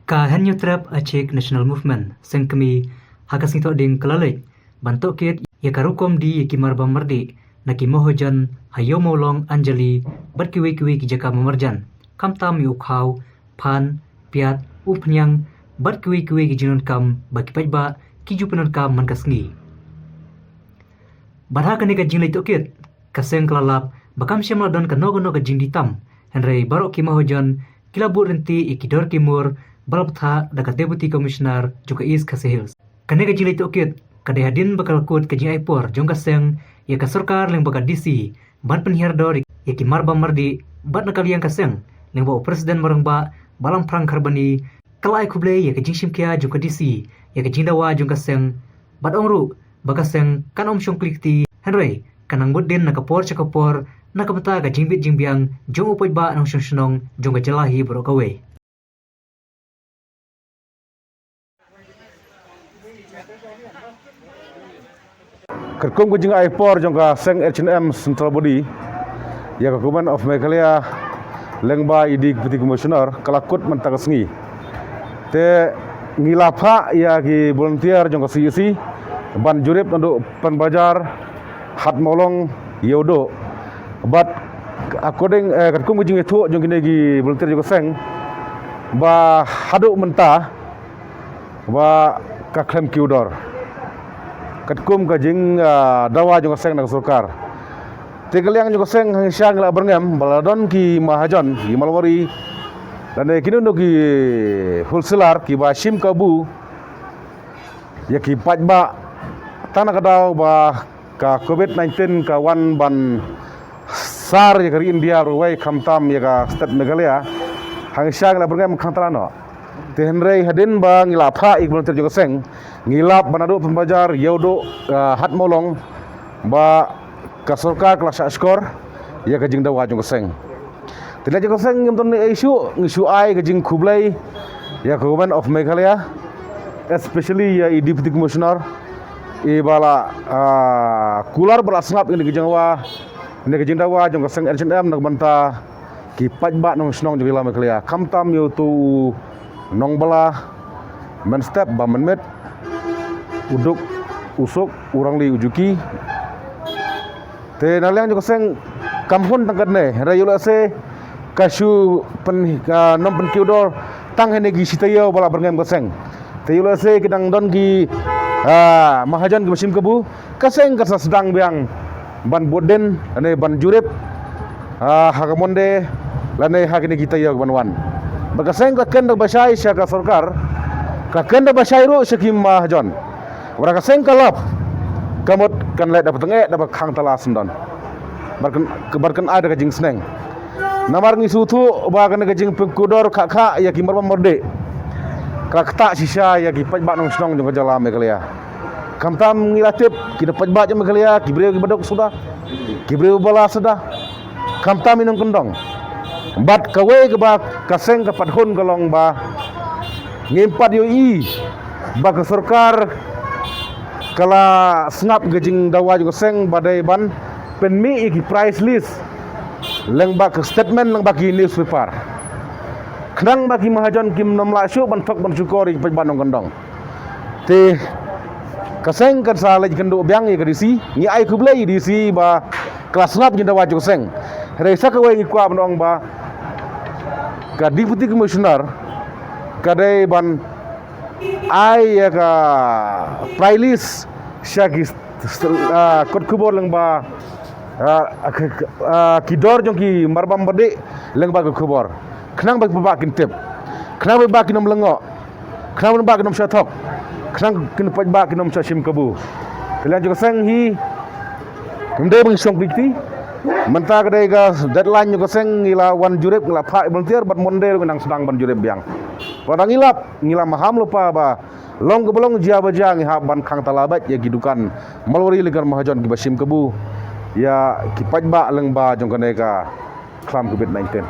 Ka Henyo Trap Aceh National Movement sengkemi hakas nito ding kelalek bantok kit ya karukom di yakimar bamardi naki mohojan hayo molong anjali bat kiwe ki jaka memerjan kamtam yukhaw pan piat upnyang bat kiwe ki jinon kam baki pajba ki jupenon kam mankasngi barha kani ka jinglai tokit kaseng kelalap bakam syamla don kanogono ka jingditam henry barok ki mohojan kilabut renti ikidor kimur balaptha dekat Deputy Commissioner juga East Khasi Hills. Kanega jilai tokit kadai hadin bakal kut ke jing aipor jong kaseng ya ka sarkar leng baka DC ban penhiar dor ya ki marba mardi bat nakal yang kaseng leng ba presiden marangba balang perang karbani kalai kuble ya ke jing simkia juga DC ya ke jing dawa jong kaseng bat ongru bakaseng kan om syong klikti henry kanang budin nakapor cakapor nakapata ka jingbit jingbiang jong upoj ba nang syong syong jong ka jalahi brokawe. Kerkum kujing aipor jongka seng H&M Central Body ya Government of Meghalaya lengba idi Deputy Commissioner kelakut mentakasngi te ngilapa ya ki volunteer jongka CEC ban jurip untuk penbajar hat molong yodo but according kerkum kujing itu jongki negi volunteer jongka seng ba haduk mentah ba kaklem kiudor katkum kajing dawa jong seng nak surkar tegaliang jong seng hangsyang la berngam baladon ki mahajon ki malwari dan kini untuk ki wholesaler ki basim kabu ya ki pajba tanah kadau ba ka COVID-19 ka wan ban sar ya kari India ruwai kamtam ya ka state Meghalaya hangsyang la berngam kantrano Henry hadin ba ngilapa ik volunteer jong seng ngilap banado pembajar yodo hat molong ba kasorka kelas skor ya kajing dawa jong seng tidak jong seng ngonton isu ai kajing kublai ya Government of Meghalaya especially ya Deputy Commissioner bala kular belasngap ini kajing dawa jong seng H&M nak banta ki pajba nong snong jong Meghalaya kamtam yo tu nong bala men step ba menmet uduk usuk urang li ujuki te naliang jo seng kampun tangkat ne rayula se kasu pen nom pen kiudor tang hene gi sitayo bala berngem kaseng te yula se kidang don gi mahajan gi mesim kebu kaseng kasa sedang biang ban boden ane ban jurip hagamonde lane hagine kita yo ban wan bakaseng ka kenda basai syaka sarkar ka kenda basai ru syakim mahajon Warga sengkalap kamut kan let dapat tengek dapat khang talas don barkan ada kajing seneng namar ngi sutu ba kan kajing pengkudor kak ya kimar morde kakta sisa ya ki pajba nong snong jong jala Meghalaya kamtam ngilatip ki pajba jong Meghalaya kibreu ki badok sudah kibreu bala sudah kamtam minong kendong bat kawe ke ba kaseng ka padhon kalong ba ngimpat yo i ba ke sarkar kala snap gajing dawa juga seng badai ban penmi iki price list leng bak statement leng baki newspaper kenang baki mahajon kim nom la syu ban tok ban syukori pajban gondong te kaseng kan sala kendo biang ye kadisi ngi ai kublai disi ba kelas snap jing dawa juga seng resa ka wengi kwa bandong ba ka Deputy Commissioner kadai ban ai ya ka price syagi kot kubor leng ba kidor jong ki marbam bade leng ba kubor kenang ba bakin tip kenang ba bakin nom lengo kenang ba bakin nom syatok kenang kin paj ba kin nom syim kabu kalian juga seng hi kemde bang syong kriti menta kadai ga deadline juga seng ngila wan jurip ngila pha volunteer bat monde nang sedang ban jurip biang wadang ngilap maham lupa ba long kebolong jia baja ngi ban khang talabat ya gidukan malwari legar mahajon ki basim kebu ya ki pajba leng ba jong kaneka klam COVID-19